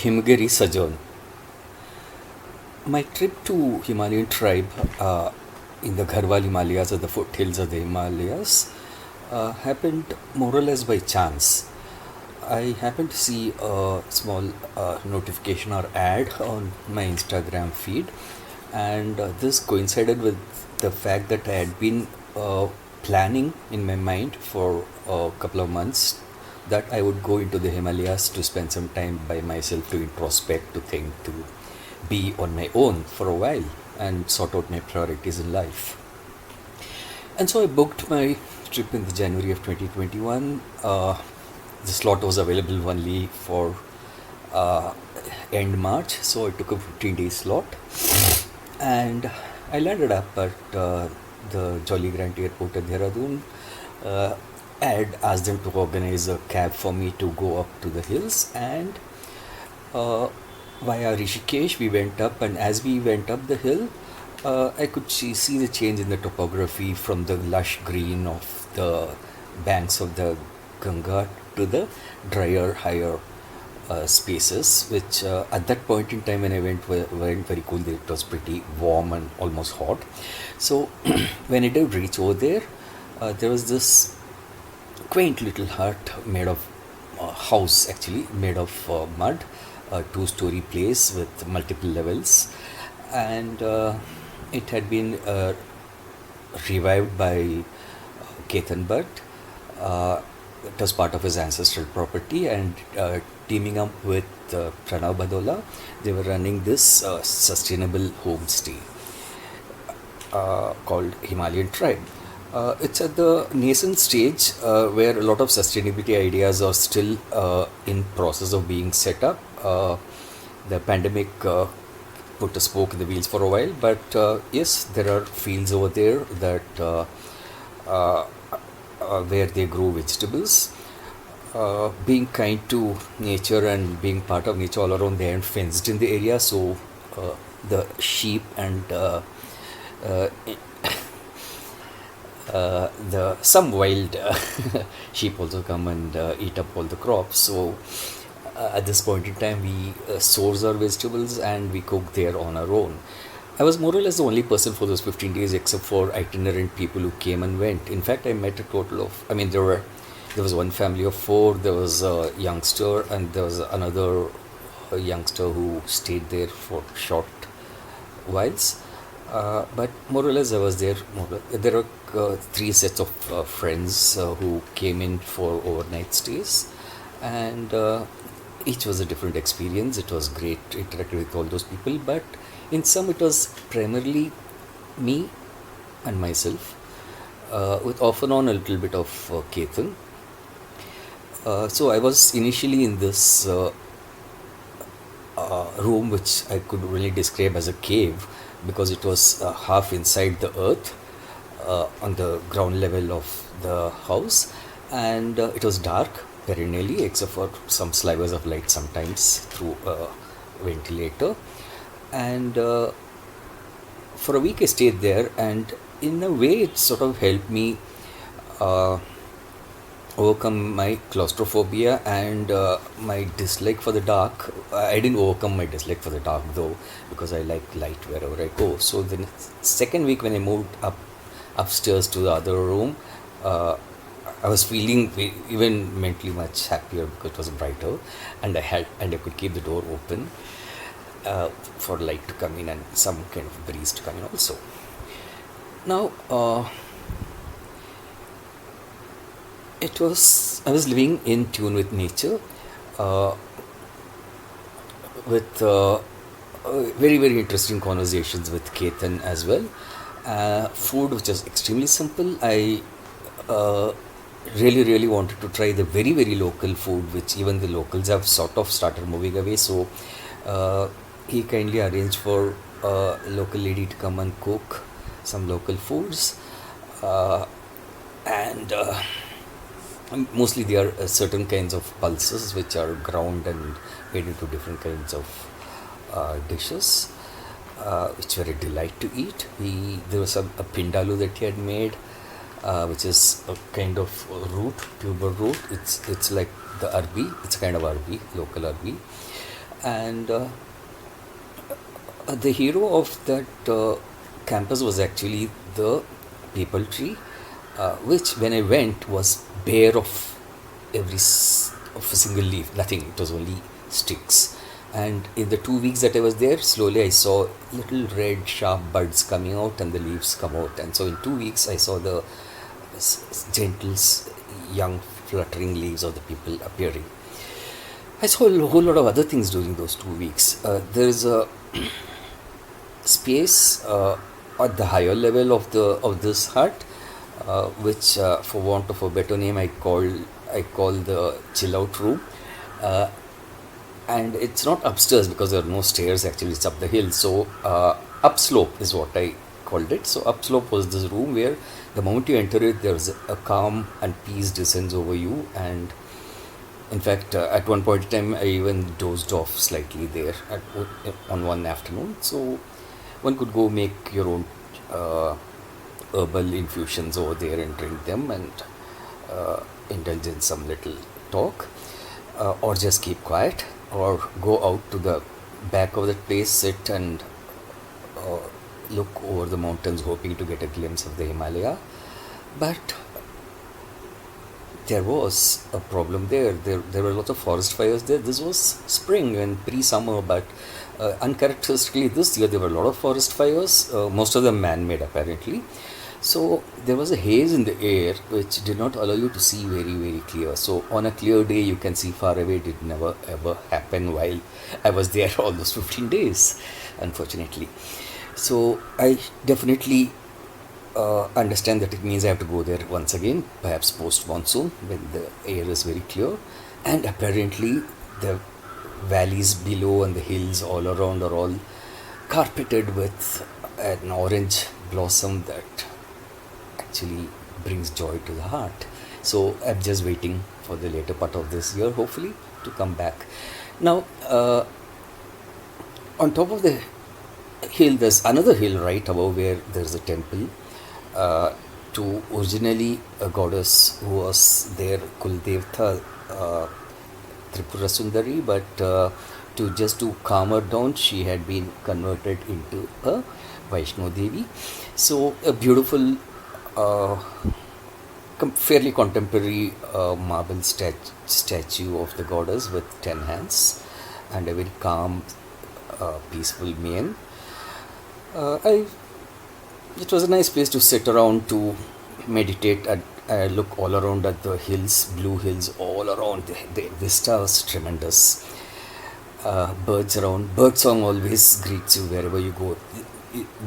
Himgiri sojourn. My trip to Himalayan tribe in the Garhwal Himalayas or the foothills of the Himalayas happened more or less by chance. I happened to see a small notification or ad on my Instagram feed, and this coincided with the fact that I had been planning in my mind for a couple of months that I would go into the Himalayas to spend some time by myself, to introspect, to think, to be on my own for a while and sort out my priorities in life. And so I booked my trip in the January of 2021. The slot was available only for uh, end March, so I took a 15-day slot, and I landed up at the Jolly Grant Airport at Dehradun. Uh, I had asked them to organize a cab for me to go up to the hills, and uh, via Rishikesh we went up, and as we went up the hill, I could see the change in the topography from the lush green of the banks of the Ganga to the drier, higher spaces, which at that point in time when I went very cool. It was pretty warm and almost hot. So when I did reach over there, there was this quaint little hut made of house, actually made of mud, a two-story place with multiple levels, and it had been revived by Ketan Bhatt. It was part of his ancestral property, and teaming up with Pranav Badola, they were running this sustainable homestay called Himalayan Tribe. It's at the nascent stage where a lot of sustainability ideas are still in process of being set up. The pandemic put a spoke in the wheels for a while, but yes, there are fields over there that uh, where they grow vegetables. Being kind to nature and being part of nature all around, they aren't fenced in the area, so the sheep and uh, the some wild sheep also come and eat up all the crops. So at this point in time, we source our vegetables and we cook there on our own. I was more or less the only person for those 15 days, except for itinerant people who came and went. In fact, I met a total of, I mean, there was one family of four. There was a youngster, and there was another youngster who stayed there for short whiles. But more or less, I was there. There are three sets of friends who came in for overnight stays, and each was a different experience. It was great interacting with all those people, but in some, it was primarily me and myself, with off and on a little bit of Ketan. So I was initially in this room, which I could really describe as a cave, because it was half inside the earth on the ground level of the house, and it was dark perennially, except for some slivers of light sometimes through a ventilator. And for a week I stayed there, and in a way it sort of helped me uh, overcome my claustrophobia and my dislike for the dark. I didn't overcome my dislike for the dark though, because I like light wherever I go. So the second week when I moved upstairs to the other room, I was feeling even mentally much happier because it was brighter, and I could keep the door open for light to come in and some kind of breeze to come in also. Now, I was living in tune with nature, uh, with very, very interesting conversations with Ketan as well. Food which is extremely simple. I uh, really, really wanted to try the very, very local food, which even the locals have sort of started moving away. So he kindly arranged for a local lady to come and cook some local foods, and mostly they are certain kinds of pulses which are ground and made into different kinds of dishes, which were a delight to eat. There was a pindalu that he had made, which is a kind of root, tuber root. It's like the arbi. It's a kind of arbi, local arbi. And the hero of that campus was actually the maple tree, which when I went was bare of a single leaf, nothing. It was only sticks. And in the 2 weeks that I was there, slowly I saw little red sharp buds coming out and the leaves come out. And so in 2 weeks I saw the gentle young fluttering leaves of the people appearing. I saw a whole lot of other things during those 2 weeks. There is a space at the higher level of this hut, which, for want of a better name, I call the chill out room. Uh, and it's not upstairs because there are no stairs. Actually, it's up the hill. So upslope is what I called it. So upslope was this room where the moment you enter it, there's a calm and peace descends over you. And in fact, at one point in time, I even dozed off slightly there on one afternoon. So one could go make your own uh, herbal infusions over there and drink them and indulge in some little talk, or just keep quiet, or go out to the back of the place, sit and uh, look over the mountains, hoping to get a glimpse of the Himalaya. But there was a problem there. There were lots of forest fires there. This was spring and pre-summer, but uncharacteristically this year there were a lot of forest fires, most of them man-made apparently. So there was a haze in the air which did not allow you to see very, very clear. So on a clear day you can see far away. It did never ever happen while I was there all those 15 days, unfortunately. So I definitely understand that it means I have to go there once again, perhaps post monsoon when the air is very clear. And apparently, the valleys below and the hills all around are all carpeted with an orange blossom that actually brings joy to the heart. So I'm just waiting for the later part of this year, hopefully, to come back. Now, on top of the hill, there's another hill right above where there's a temple uh, to originally a goddess who was there, Kuldevta Tripura Sundari, but to calm her down, she had been converted into a Vaishno Devi. So a beautiful, uh, fairly contemporary marble statue of the goddess with 10 hands and a very calm, peaceful mien. I It was a nice place to sit around to meditate and look all around at the hills, blue hills all around. The vista was tremendous. Birds around. Bird song always greets you wherever you go.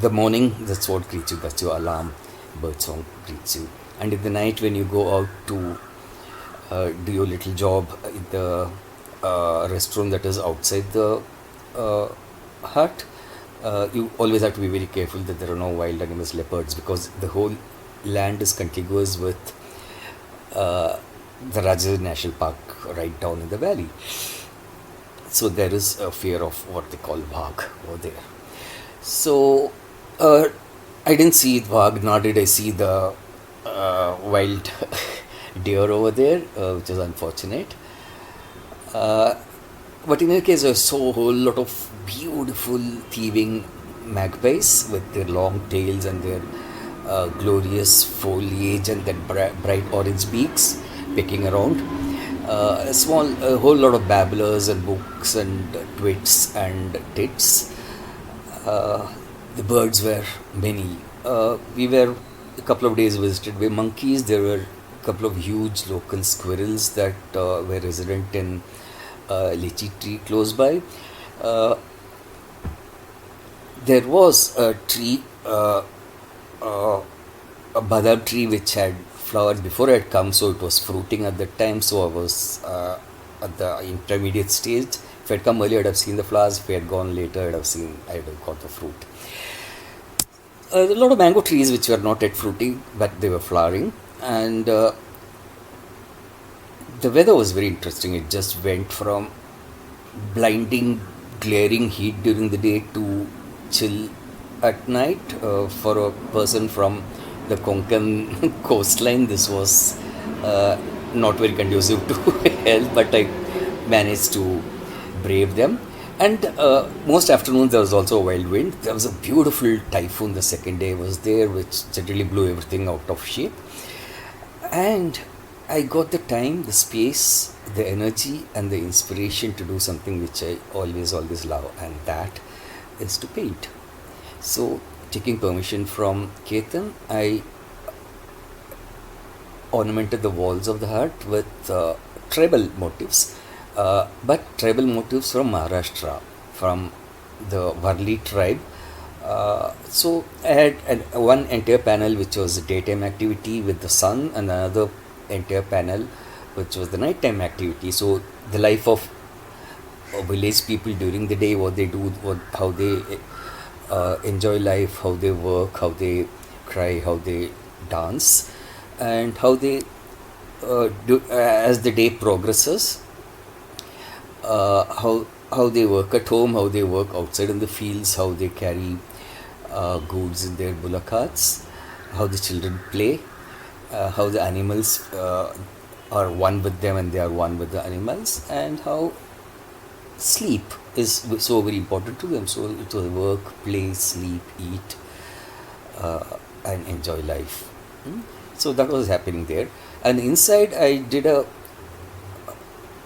The morning, that's what greets you. That's your alarm. Bird song greets you. And in the night, when you go out to do your little job in the restroom that is outside the uh, hut, you always have to be very careful that there are no wild animals, leopards, because the whole land is contiguous with uh, the Rajasthan National Park right down in the valley. So there is a fear of what they call Vag over there. So I didn't see Vag, nor did I see the wild deer over there, which is unfortunate. Uh, but in any case, I saw a whole lot of beautiful thieving magpies with their long tails and their glorious foliage and that bright orange beaks pecking around. A whole lot of babblers and books and twits and tits. The birds were many. We were a couple of days visited by monkeys. There were a couple of huge local squirrels that were resident in lychee tree close by. Uh, there was a tree, a badam tree which had flowered before I had come, so it was fruiting at that time. So I was at the intermediate stage. If I had come earlier, I'd have seen the flowers. If I had gone later, I'd have got the fruit. A lot of mango trees which were not yet fruiting, but they were flowering, and the weather was very interesting. It just went from blinding, glaring heat during the day to chill at night. For a person from the Konkan coastline, this was not very conducive to health, but I managed to brave them. And most afternoons there was also a wild wind. There was a beautiful typhoon the second day was there, which generally blew everything out of shape. And I got the time, the space, the energy, and the inspiration to do something which I always love, and that is to paint. So, taking permission from Ketan, I ornamented the walls of the hut with tribal motifs, but tribal motifs from Maharashtra, from the Varli tribe. So I had one entire panel which was a daytime activity with the sun, and another entire panel which was the nighttime activity. So the life of village people during the day, what they do, how they enjoy life, how they work, how they cry, how they dance, and how they do as the day progresses, how they work at home, how they work outside in the fields, how they carry goods in their bullock carts, how the children play, how the animals are one with them and they are one with the animals, and how sleep is so very important to them. So it was work, play, sleep, eat, and enjoy life. So that was happening there. And inside, I did a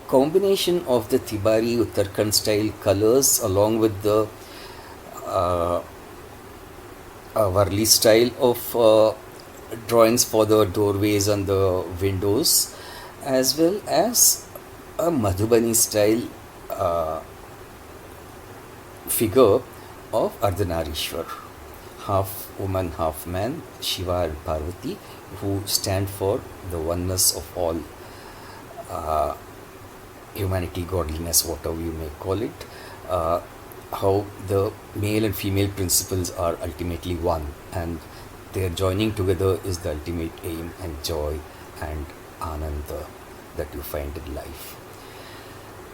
combination of the Tibari Uttarakhand style colors along with the uh, Varli style of drawings for the doorways and the windows, as well as a Madhubani style uh, figure of Ardhanarishwar, half woman, half man, Shiva and Parvati, who stand for the oneness of all uh, humanity, godliness, whatever you may call it. How the male and female principles are ultimately one, and their joining together is the ultimate aim and joy and ananda that you find in life.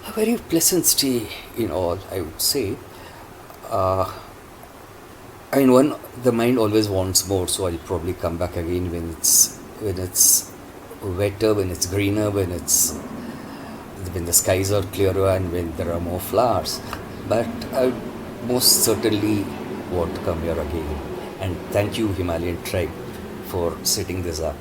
A very pleasant stay in all, I would say. Uh, I mean, the mind always wants more, so I'll probably come back again when it's wetter, when it's greener, when the skies are clearer, and when there are more flowers. But I most certainly want to come here again. And thank you, Himalayan tribe, for setting this up.